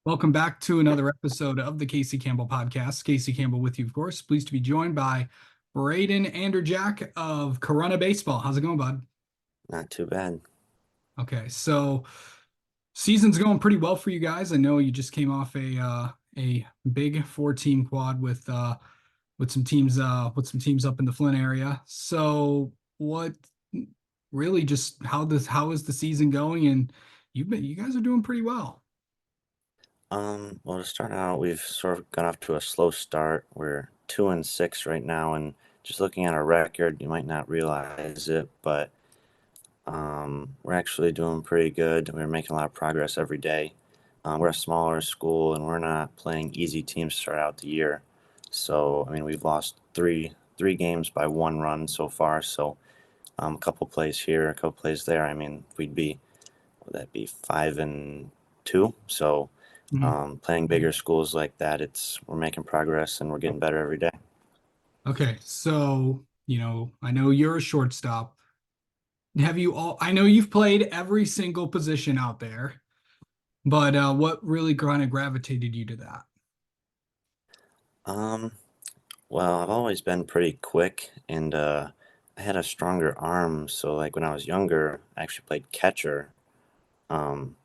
Welcome back to another episode of the Casey Campbell podcast. Casey Campbell with you, of course. Pleased to be joined by Braden Andrejack of Corunna Baseball. How's it going, bud? Not too bad. Okay, so season's going pretty well for you guys. I know you just came off a big four-team quad with some teams up in the Flint area. So what really just how is the season going? And you guys are doing pretty well. Well, to start out, we've sort of got off to a slow start. We're 2-6 right now, and just looking at our record, you might not realize it, but we're actually doing pretty good. We're making a lot of progress every day. We're a smaller school, and we're not playing easy teams to start out the year. So, I mean, we've lost three games by one run so far. So, a couple plays here, a couple plays there. I mean, would that be 5-2? So Mhm. playing bigger schools like that, we're making progress and we're getting better every day. Okay, so I know you're a shortstop. I know you've played every single position out there, but what really kind of gravitated you to that? Um, well, I've always been pretty quick and I had a stronger arm. So like when I was younger, I actually played catcher. Um,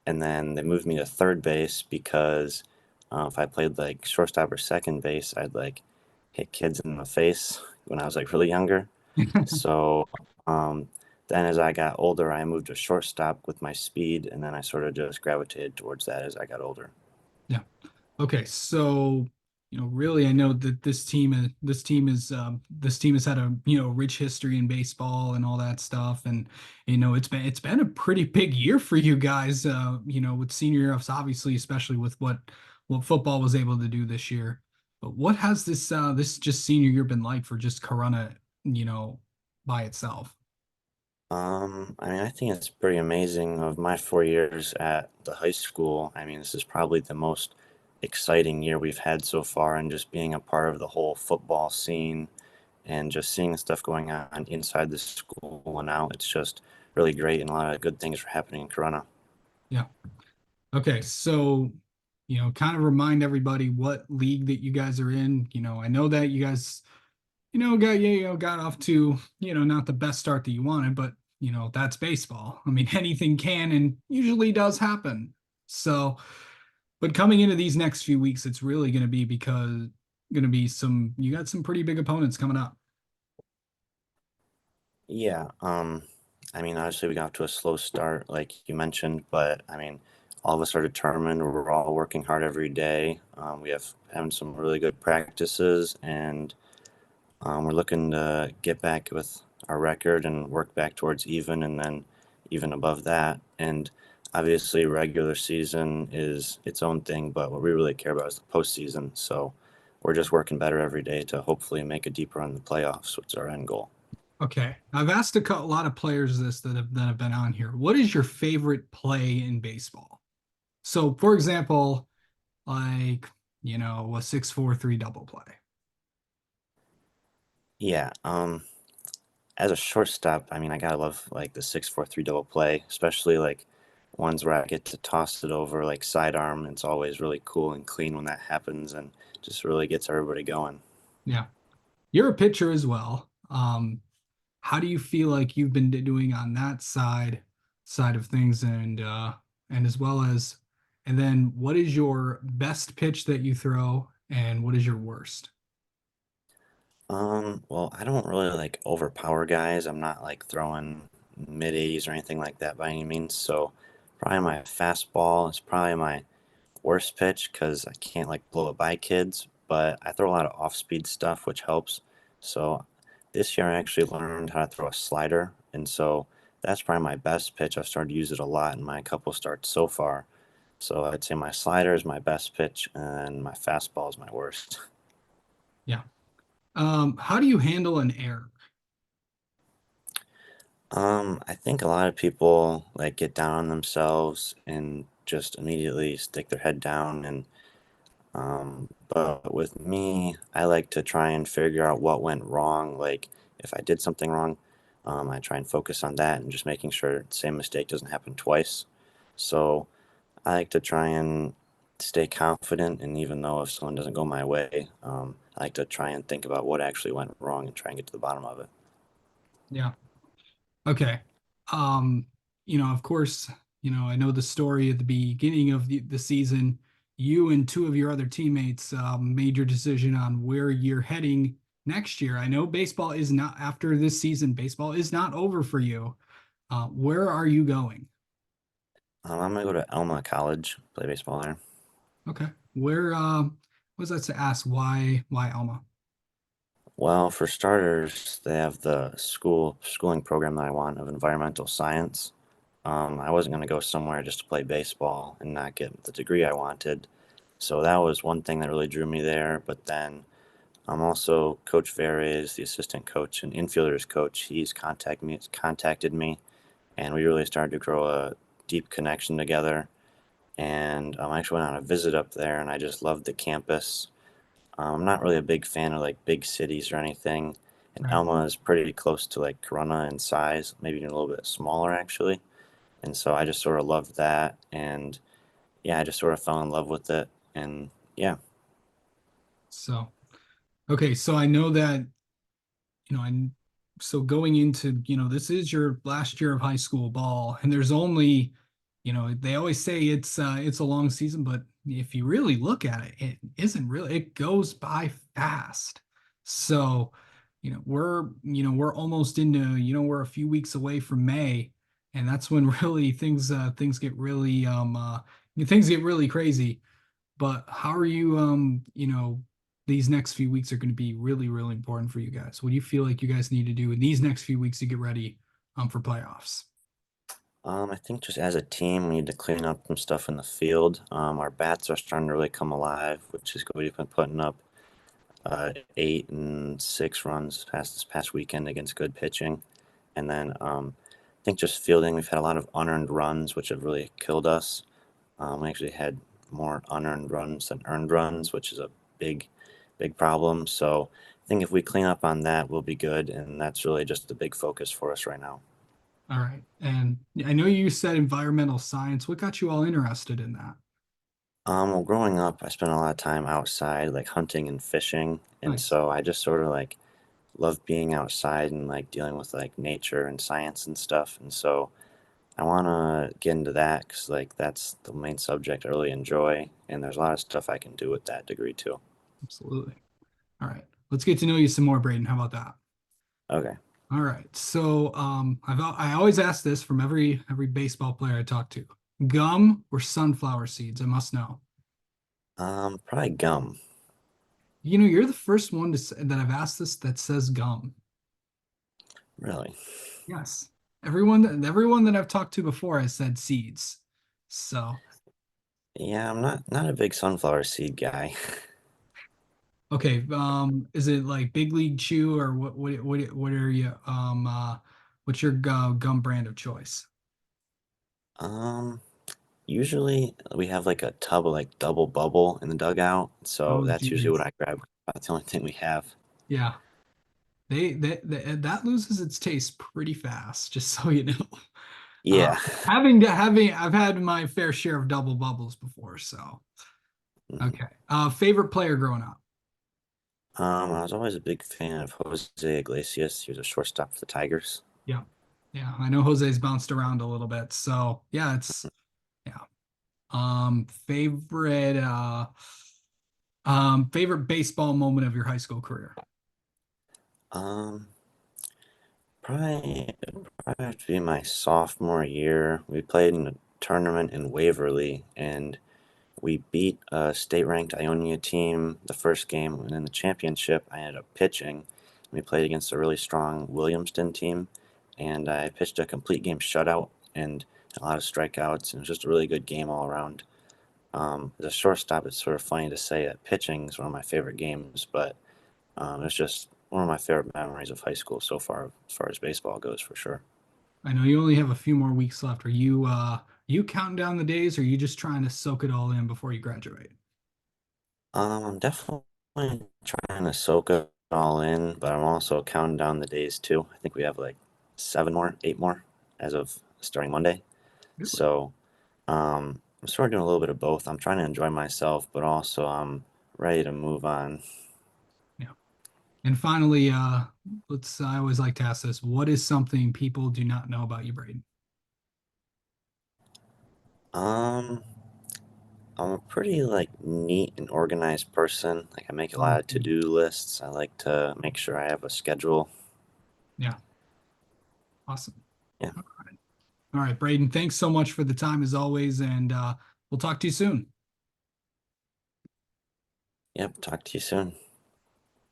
and then they moved me to third base because if I played like shortstop or second base, I'd like hit kids in the face when I was like really younger. So um, then as I got older, I moved to shortstop with my speed, and then I sort of just gravitated towards that as I got older. Yeah. Okay, so really, I know that this team has had a rich history in baseball and all that stuff, and it's been a pretty big year for you guys. With senior year ups, obviously, especially with what football was able to do this year. But what has this just senior year been like for just Corunna, by itself? I mean, I think it's pretty amazing. Of my 4 years at the high school, I mean, this is probably the most exciting year we've had so far, and just being a part of the whole football scene and just seeing the stuff going on inside the school and out, it's just really great, and a lot of good things are happening in Corunna. Yeah. Okay, so kind of remind everybody what league that you guys are in. I know that you guys, got off to, not the best start that you wanted, but that's baseball. I mean, anything can and usually does happen. So, but coming into these next few weeks, it's really going to be you got some pretty big opponents coming up. Yeah, I mean, obviously we got off to a slow start, like you mentioned, but I mean, all of us are determined. We're all working hard every day. We have having some really good practices, and we're looking to get back with our record and work back towards even, and then even above that. And obviously, regular season is its own thing, but what we really care about is the postseason. So we're just working better every day to hopefully make a deeper run in the playoffs, which is our end goal. Okay, I've asked a lot of players this that have been on here. What is your favorite play in baseball? So, for example, like a 6-4-3 double play. Yeah, as a shortstop, I mean, I gotta love like the 6-4-3 double play, especially like ones where I get to toss it over like sidearm. It's always really cool and clean when that happens, and just really gets everybody going. Yeah, you're a pitcher as well. How do you feel like you've been doing on that side of things, and as well as, and then what is your best pitch that you throw, and what is your worst? Well, I don't really like overpower guys. I'm not like throwing mid 80s or anything like that by any means. So probably my fastball is probably my worst pitch because I can't like blow it by kids, but I throw a lot of off speed stuff, which helps. So this year I actually learned how to throw a slider, and so that's probably my best pitch. I've started to use it a lot in my couple starts so far. So I'd say my slider is my best pitch, and my fastball is my worst. Yeah. How do you handle an error? I think a lot of people like get down on themselves and just immediately stick their head down, and but with me, I like to try and figure out what went wrong. Like if I did something wrong, I try and focus on that and just making sure the same mistake doesn't happen twice. So I like to try and stay confident, and even though if someone doesn't go my way, I like to try and think about what actually went wrong and try and get to the bottom of it. Yeah. Okay. Um, of course, I know the story at the beginning of the season. You and two of your other teammates made your decision on where you're heading next year. I know baseball is not after this season, baseball is not over for you. Where are you going? I'm gonna go to Elma College, play baseball there. Okay. Where was that to ask why Alma? Well, for starters, they have the schooling program that I want of environmental science. I wasn't going to go somewhere just to play baseball and not get the degree I wanted. So that was one thing that really drew me there. But then also Coach Veres, the assistant coach and infielders coach. He's contacted me, and we really started to grow a deep connection together. And I actually went on a visit up there, and I just loved the campus. I'm not really a big fan of like big cities or anything. And Right. Elma is pretty close to like Corunna in size, maybe even a little bit smaller actually. And so I just sort of loved that. And yeah, I just sort of fell in love with it. And yeah, So, okay, so I know that and so going into, this is your last year of high school ball, and there's only, they always say it's a long season, but if you really look at it, it isn't really, it goes by fast. So, we're almost into, we're a few weeks away from May, and that's when really things get really crazy. But how are you, these next few weeks are going to be really, really important for you guys. What do you feel like you guys need to do in these next few weeks to get ready for playoffs? I think just as a team, we need to clean up some stuff in the field. Our bats are starting to really come alive, which is good. We've been putting up 8 and 6 runs this past weekend against good pitching. And then I think just fielding, we've had a lot of unearned runs, which have really killed us. We actually had more unearned runs than earned runs, which is a big, big problem. So I think if we clean up on that, we'll be good. And that's really just a big focus for us right now. All right. And I know you said environmental science. What got you all interested in that? Well, growing up, I spent a lot of time outside, like hunting and fishing. And Nice. so I just sort of like love being outside and like dealing with like nature and science and stuff. And so I want to get into that because like that's the main subject I really enjoy. And there's a lot of stuff I can do with that degree too. Absolutely. All right. Let's get to know you some more, Braden. How about that? Okay. All right. So I always ask this from every baseball player I talk to. Gum or sunflower seeds? I must know. Probably gum. You're the first one that I've asked this that says gum. Really? Yes. Everyone that I've talked to before has said seeds. So, Yeah, I'm not a big sunflower seed guy. okay, is it like Big League Chew or what are you what's your gum brand of choice? Um, Usually we have like a tub of like double bubble in the dugout, so Oh, that's usually what geez. I grab. That's the only thing we have. Yeah. That loses its taste pretty fast, just so you know. Uh, Yeah. I've had my fair share of double bubbles before, so Mhm. okay. Favorite player growing up? I was always a big fan of Jose Iglesias. He was a shortstop for the Tigers. Yeah. Yeah, I know Jose's bounced around a little bit. So, yeah, yeah. Favorite baseball moment of your high school career. Um, probably probably have to be my sophomore year. We played in a tournament in Waverly, and we beat a state-ranked Ionia team the first game, and in the championship, I ended up pitching. We played against a really strong Williamston team, and I pitched a complete game shutout and a lot of strikeouts, and it was just a really good game all around. As a shortstop, it's sort of funny to say that pitching is one of my favorite games, but it's just one of my favorite memories of high school so far, as far as baseball goes, for sure. I know you only have a few more weeks left. Are you counting down the days or are you just trying to soak it all in before you graduate? I'm definitely trying to soak it all in, but I'm also counting down the days too. I think we have like 7 more, 8 more as of starting Monday. Really? So, I'm sort of doing a little bit of both. I'm trying to enjoy myself, but also I'm ready to move on. Yeah. And finally, I always like to ask this, what is something people do not know about you, Braden? Um, I'm a pretty like neat and organized person. Like I make a lot of Awesome. to-do lists. I like to make sure I have a schedule. Yeah, awesome. Yeah. All right. All right, Braden, thanks so much for the time as always, and we'll talk to you soon. Yep. Talk to you soon.